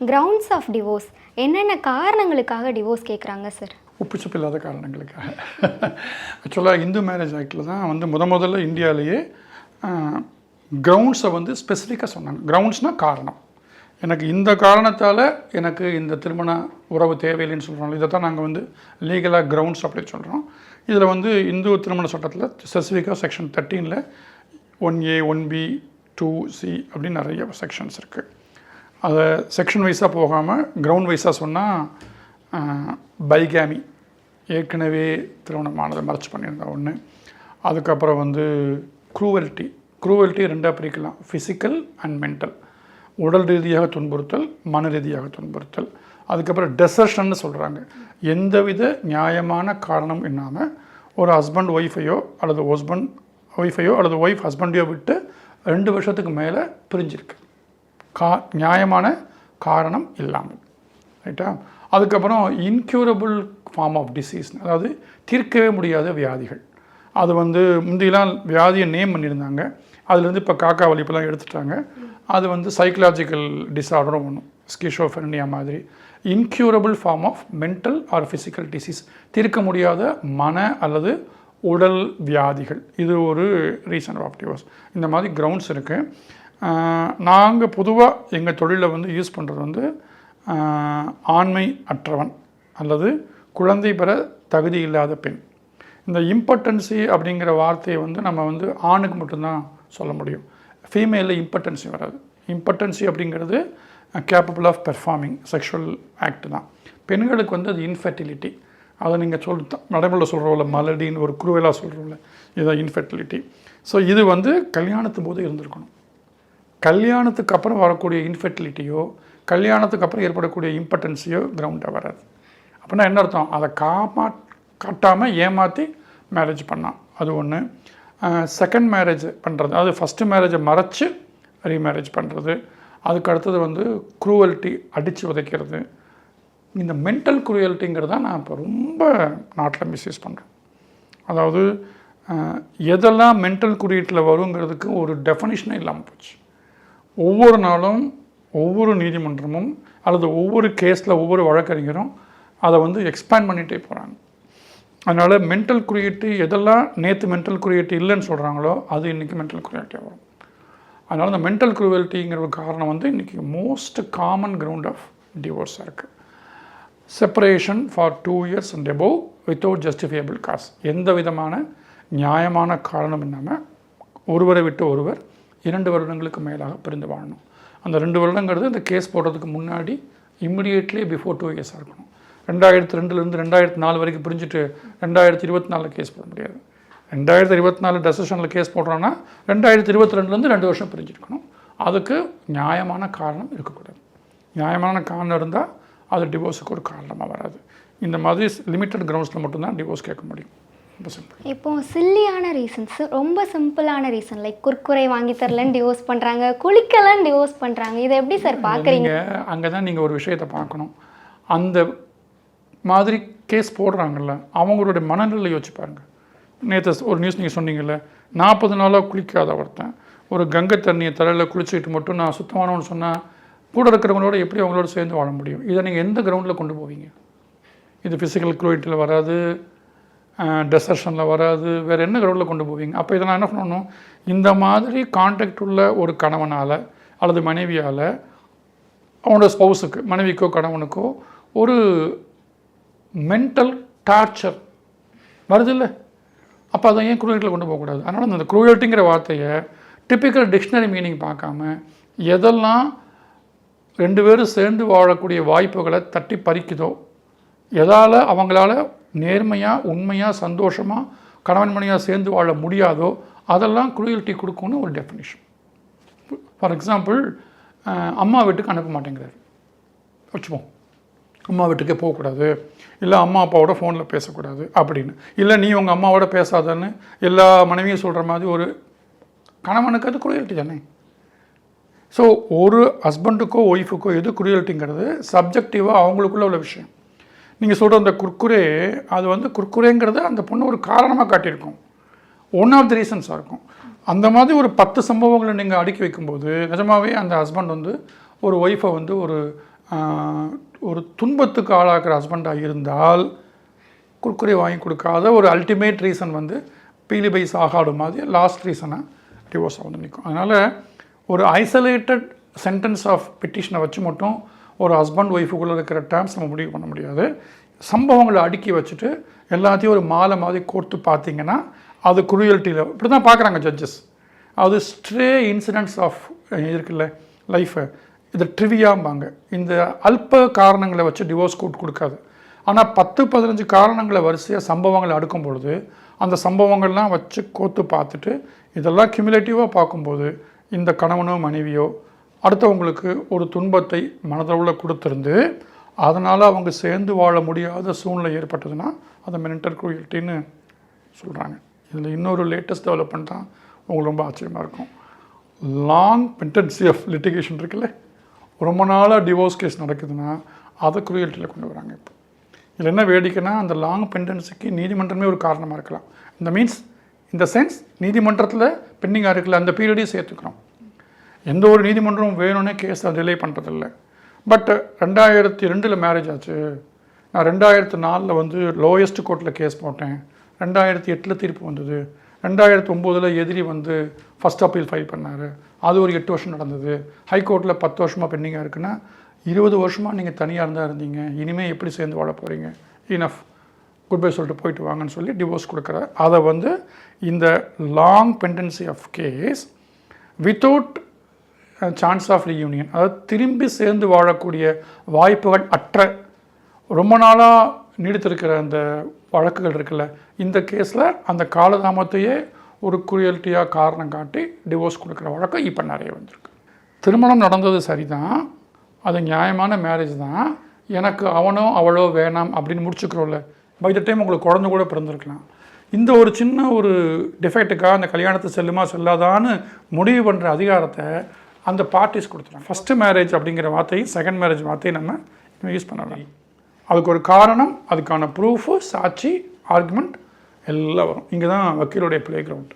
Grounds of divorce என்னென்ன காரணங்களுக்காக divorce கேட்குறாங்க சார்? உப்புச்சப்பு இல்லாத காரணங்களுக்காக. ஆக்சுவலாக இந்து மேரேஜ் ஆக்டில் தான் வந்து முதல்ல இந்தியாவிலேயே கிரவுண்ட்ஸை வந்து ஸ்பெசிஃபிக்காக சொன்னாங்க. கிரவுண்ட்ஸ்னால் காரணம், எனக்கு இந்த காரணத்தால் எனக்கு இந்த திருமண உறவு தேவையில்லைன்னு சொல்கிறோம். இதை தான் நாங்கள் வந்து லீகலாக கிரவுண்ட்ஸ் அப்படின்னு சொல்கிறோம். இதில் வந்து இந்து திருமண சட்டத்தில் ஸ்பெசிஃபிக்காக செக்ஷன் 13 1A 1B 2C அப்படின்னு நிறைய செக்ஷன்ஸ் இருக்குது. அதை செக்ஷன் வைஸாக போகாமல் கிரவுண்ட் வைஸாக சொன்னால் பைகாமி, ஏற்கனவே திருமணமானதை மறைச்சு பண்ணியிருந்தா ஒன்று. அதுக்கப்புறம் வந்து க்ரூவல்ட்டி ரெண்டாக பிரிக்கலாம், ஃபிசிக்கல் அண்ட் மென்டல். உடல் ரீதியாக துன்புறுத்தல், மன ரீதியாக துன்புறுத்தல். அதுக்கப்புறம் டெசர்ஷன்னு சொல்கிறாங்க. எந்தவித நியாயமான காரணம் இல்லாமல் ஒரு ஹஸ்பண்ட் ஒய்ஃபையோ அல்லது ஒய்ஃப் ஹஸ்பண்டையோ விட்டு 2 வருஷத்துக்கு மேலே பிரிஞ்சிருக்கு, நியாயமான காரணம் இல்லாமல், ரைட்டா? அதுக்கப்புறம் இன்க்யூரபிள் ஃபார்ம் ஆஃப் டிசீஸ், அதாவது தீர்க்கவே முடியாத வியாதிகள். அது வந்து முந்தியெல்லாம் வியாதியை நேம் பண்ணியிருந்தாங்க, அதுலேருந்து இப்போ காக்கா வலிப்பெல்லாம் எடுத்துட்டாங்க. அது வந்து சைக்கலாஜிக்கல் டிஸார்டரும் ஒன்று, ஸ்கிசோஃப்ரெனியா மாதிரி. Incurable form of mental or physical disease, தீர்க்க முடியாத மன அல்லது உடல் வியாதிகள். இது ஒரு ரீசன் ஆஃப் டிவோர்ஸ். இந்த மாதிரி கிரவுண்ட்ஸ் இருக்குது. நாங்கள் பொதுவாக எங்கள் தொழிலில் வந்து யூஸ் பண்ணுறது வந்து ஆண்மை அற்றவன் அல்லது குழந்தை பெற தகுதி இல்லாத பெண். இந்த இம்பார்ட்டன்சி அப்படிங்கிற வார்த்தையை வந்து நம்ம வந்து ஆணுக்கு மட்டும்தான் சொல்ல முடியும், ஃபீமேலில் இம்பார்ட்டன்சி வராது. இம்பார்ட்டன்சி அப்படிங்கிறது capable of performing sexual act தான். பெண்களுக்கு வந்து அது இன்ஃபெர்டிலிட்டி. அதை நீங்கள் நடைமுறையில் சொல்கிறோம்ல, மலடின்னு ஒரு குருவலாக சொல்கிறோம்ல, இதுதான் இன்ஃபெர்டிலிட்டி. ஸோ இது வந்து கல்யாணத்து போது இருந்திருக்கணும். கல்யாணத்துக்கு அப்புறம் வரக்கூடிய இன்ஃபெர்டிலிட்டியோ, கல்யாணத்துக்கு அப்புறம் ஏற்படக்கூடிய இம்பார்ட்டன்ஸையோ கிரவுண்டாக வராது. அப்படின்னா என்ன அர்த்தம்? அதை காட்டாமல் ஏமாற்றி மேரேஜ் பண்ணான், அது ஒன்று. செகண்ட் மேரேஜ் பண்ணுறது, அதாவது ஃபஸ்ட்டு மேரேஜை மறைச்சி ரீமேரேஜ் பண்ணுறது. அதுக்கு அடுத்தது வந்து க்ரூவல்ட்டி, அடித்து உதைக்கிறது. இந்த மென்டல் க்ரூவல்ட்டிங்கிறது தான் நான் இப்போ ரொம்ப நாட்டில் மிஸ்யூஸ் பண்ணுறேன். அதாவது எதெல்லாம் மென்டல் க்ரூவல்ட்டியில் வருங்கிறதுக்கு ஒரு டெஃபனிஷனே இல்லாமல் போச்சு. ஒவ்வொரு நாளும் ஒவ்வொரு நீதிமன்றமும் அல்லது ஒவ்வொரு கேஸில் ஒவ்வொரு வழக்கறிஞரும் அதை வந்து எக்ஸ்பேண்ட் பண்ணிகிட்டே போகிறாங்க. அதனால் மென்டல் க்ரூவல்ட்டி எதெல்லாம் நேற்று மென்டல் க்ரூவல்ட்டி இல்லைன்னு சொல்கிறாங்களோ அது இன்றைக்கி மென்டல் க்ரூவல்ட்டியாக வரும். அதனால் இந்த மென்டல் க்ரூவல்ட்டிங்கிற ஒரு காரணம் வந்து இன்றைக்கி மோஸ்ட் காமன் கிரவுண்ட் ஆஃப் டிவோர்ஸாக இருக்குது. Separation for 2 years and above without justifiable cause, எந்த விதமான நியாயமான காரணம் இல்லாமல் ஒருவரை விட்டு ஒருவர் 2 வருடங்களுக்கு மேலாக பிரிந்து வாழணும். அந்த 2 வருடங்கிறது இந்த கேஸ் போடுறதுக்கு முன்னாடி இம்மிடியேட்லி பிஃபோர் 2 years இருக்கணும். 2002லேருந்து 2004 வரைக்கும் பிரிஞ்சுட்டு 2024 கேஸ் போட முடியாது. 2024 டெசிஷனில் கேஸ் போடுறோன்னா 2022லேருந்து 2 வருஷம் பிரிஞ்சிருக்கணும். அதுக்கு நியாயமான காரணம் இருக்கக்கூடாது. நியாயமான காரணம் இருந்தால் அது டிவோர்ஸுக்கு ஒரு காரணமாக வராது. இந்த மாதிரி லிமிட்டட் கிரவுண்ட்ஸில் மட்டும்தான் டிவோர்ஸ் கேட்க முடியும். ரொம்ப சிம்பிள். இப்போது சில்லியான ரீசன்ஸ், ரொம்ப சிம்பிளான ரீசன், லைக் குர்குரை வாங்கி தரலன்னு டிவோர்ஸ் பண்ணுறாங்க, குளிக்கலன்னு டிவோர்ஸ் பண்ணுறாங்க. இதை எப்படி சார் பார்க்குறீங்க? அங்கே தான் நீங்கள் ஒரு விஷயத்தை பார்க்கணும். அந்த மாதிரி கேஸ் போடுறாங்கல்ல, அவங்களுடைய மனநிலை யோசிச்சு பாருங்கள். நேற்று ஒரு நியூஸ் நீங்கள் சொன்னீங்கல்ல, 40 நாளாக குளிக்காத ஒருத்தன் ஒரு கங்கை தண்ணியை தலையில் குளிச்சுக்கிட்டு மட்டும் நான் சுத்தமானவன்னு சொன்னால் கூட இருக்கிறவங்களோட எப்படி அவங்களோட சேர்ந்து வாழ முடியும்? இதை நீங்கள் எந்த கிரவுண்டில் கொண்டு போவீங்க? இது ஃபிசிக்கல் க்ரூவல்ட்டியில் வராது, டெசர்ஷனில் வராது, வேறு என்ன கிரவுண்டில் கொண்டு போவீங்க? அப்போ இதை நான் என்ன பண்ணணும், இந்த மாதிரி கான்டாக்ட் உள்ள ஒரு கணவனால் அல்லது மனைவியால் அவனோட ஸ்பௌஸுக்கு, மனைவிக்கோ கணவனுக்கோ ஒரு மென்டல் டார்ச்சர் வருது இல்லை, அப்போ அதை ஏன் க்ரூவல்ட்டியில் கொண்டு போகக்கூடாது? அதனால் அந்த க்ரூவல்ட்டிங்கிற வார்த்தையை டிப்பிக்கல் டிக்ஷனரி மீனிங் பார்க்காம எதெல்லாம் 2 பேரும் சேர்ந்து வாழக்கூடிய வாய்ப்புகளை தட்டி பறிக்குதோ, எதால் அவங்களால நேர்மையாக உண்மையாக சந்தோஷமாக கணவன் மனைவியாக சேர்ந்து வாழ முடியாதோ அதெல்லாம் க்ரூவல்ட்டி கொடுக்கும்னு ஒரு டெஃபினிஷன். ஃபார் எக்ஸாம்பிள், அம்மா வீட்டுக்கு அனுப்ப மாட்டேங்கிறாரு வச்சுப்போம், அம்மா வீட்டுக்கே போகக்கூடாது, இல்லை அம்மா அப்பாவோட ஃபோனில் பேசக்கூடாது அப்படின்னு, இல்லை நீ உங்கள் அம்மாவோட பேசாதன்னு எல்லா மனைவியும் சொல்கிற மாதிரி ஒரு கணவனுக்கு அது க்ரூவல்ட்டி தானே. ஸோ ஒரு ஹஸ்பண்டுக்கோ ஒய்ஃபுக்கோ எது க்ரூவல்ட்டிங்கிறது சப்ஜெக்டிவாக அவங்களுக்குள்ள உள்ள விஷயம். நீங்கள் சொல்கிற அந்த குர்குரே, அது வந்து குர்குரேங்கிறது அந்த பொண்ணு ஒரு காரணமாக காட்டியிருக்கும், ஒன் ஆஃப் த ரீசன்ஸாக இருக்கும். அந்த மாதிரி ஒரு 10 சம்பவங்களை நீங்கள் அடுக்கி வைக்கும்போது நிஜமாகவே அந்த ஹஸ்பண்ட் வந்து ஒரு ஒய்ஃபை வந்து ஒரு ஒரு துன்பத்துக்கு ஆளாக்குற ஹஸ்பண்டாக இருந்தால் குர்குரே வாங்கி கொடுக்காத ஒரு அல்டிமேட் ரீசன் வந்து பீலி பை சாகாடு மாதிரி லாஸ்ட் ரீசனாக டிவோர்ஸாக வந்து நிற்கும். அதனால் ஒரு ஐசோலேட்டட் சென்டென்ஸ் ஆஃப் பெட்டிஷனை வச்சு மட்டும் ஒரு ஹஸ்பண்ட் ஒய்ஃபுக்குள்ளே இருக்கிற டேர்ம்ஸ் நம்ம முடிவு பண்ண முடியாது. சம்பவங்களை அடுக்கி வச்சுட்டு எல்லாத்தையும் ஒரு மாலை மாதிரி கோர்த்து பார்த்தீங்கன்னா அது குரூயல்ட்டியில் இப்படி தான் பார்க்குறாங்க ஜட்ஜஸ். அது ஸ்ட்ரே இன்சிடென்ட்ஸ் ஆஃப் இருக்குல்ல லைஃபை இது ட்ரிவியாம்பாங்க. இந்த அல்ப காரணங்களை வச்சு டிவோர்ஸ் கோர்ட் கொடுக்காது. ஆனால் 10-15 காரணங்களை வரிசையாக சம்பவங்களை அடுக்கும் பொழுது அந்த சம்பவங்கள்லாம் வச்சு கோர்த்து பார்த்துட்டு இதெல்லாம் கியூமுலேட்டிவாக பார்க்கும்போது இந்த கணவனோ மனைவியோ அடுத்தவங்களுக்கு ஒரு துன்பத்தை மனதளவில் கொடுத்துருந்து அதனால் அவங்க சேர்ந்து வாழ முடியாத சூழ்நிலை ஏற்பட்டதுன்னா அதை மென்டல் குரூயல்ட்டின்னு சொல்கிறாங்க. இதில் இன்னொரு லேட்டஸ்ட் டெவலப்மெண்ட் தான் உங்களுக்கு ரொம்ப ஆச்சரியமாக இருக்கும். லாங் பெண்டன்சி ஆஃப் லிட்டிகேஷன் இருக்குல்ல, ரொம்ப நாளாக டிவோர்ஸ் கேஸ் நடக்குதுன்னா அதை குரூயல்ட்டியில் கொண்டு வராங்க. இப்போ இதில் என்ன வேடிக்கைன்னா அந்த லாங் பெண்டன்சிக்கு நீதிமன்றமே ஒரு காரணமாக இருக்கலாம். இந்த மீன்ஸ் இந்த சென்ஸ் நீதிமன்றத்தில் பெண்டிங்காக இருக்குல்ல அந்த பீரியடையும் சேர்த்துக்கிறோம். எந்த ஒரு நீதிமன்றமும் வேணும்னே கேஸை டிலே பண்ணுறதில்ல. பட் 2002 மேரேஜ் ஆச்சு, நான் 2004 வந்து லோயஸ்ட் கோர்ட்டில் கேஸ் போட்டேன், 2008 தீர்ப்பு வந்தது, 2009 எதிரி வந்து ஃபஸ்ட் அப்பீல் ஃபைல் பண்ணார், அது ஒரு 8 வருஷம் நடந்தது, ஹைகோர்ட்டில் 10 வருஷமாக பெண்டிங்காக இருக்குன்னா 20 வருஷமாக நீங்கள் தனியாக இருந்தால் இருந்தீங்க, இனிமேல் எப்படி சேர்ந்து வாழ போகிறீங்க, இனஃப் குட் பை சொல்லிட்டு போயிட்டு வாங்கன்னு சொல்லி டிவோர்ஸ் கொடுக்குற அதை வந்து இந்த long pendency of case without chance of reunion, அதாவது திரும்பி சேர்ந்து வாழக்கூடிய வாய்ப்புகள் அற்ற ரொம்ப நாளாக நீடித்திருக்கிற அந்த வழக்குகள் இருக்குல்ல, இந்த கேஸில் அந்த காலதாமத்தையே ஒரு குரூயல்ட்டியாக காரணம் காட்டி டிவோர்ஸ் கொடுக்குற வழக்கம் இப்போ நிறைய வந்திருக்கு. திருமணம் நடந்தது சரிதான், அது நியாயமான மேரேஜ் தான், எனக்கு அவனோ அவளோ வேணாம் அப்படின்னு முடிச்சுக்கிறோம்ல, பை த டைம் உங்களுக்கு குழந்தை கூட பிறந்திருக்கலாம். இந்த ஒரு சின்ன ஒரு டிஃபெக்ட்டுக்காக அந்த கல்யாணத்தை செல்லுமா செல்லாதான்னு முடிவு பண்ணுற அதிகாரத்தை அந்த பார்ட்டிஸ் கொடுத்துறாங்க. ஃபஸ்ட்டு மேரேஜ் அப்படிங்கிற வார்த்தையும் செகண்ட் மேரேஜ் வார்த்தையும் நம்ம யூஸ் பண்ணலாம். அதுக்கு ஒரு காரணம், அதுக்கான ப்ரூஃபு, சாட்சி, ஆர்குமெண்ட் எல்லாம் வரும். இங்கே தான் வக்கீலுடைய ப்ளே கிரவுண்ட்.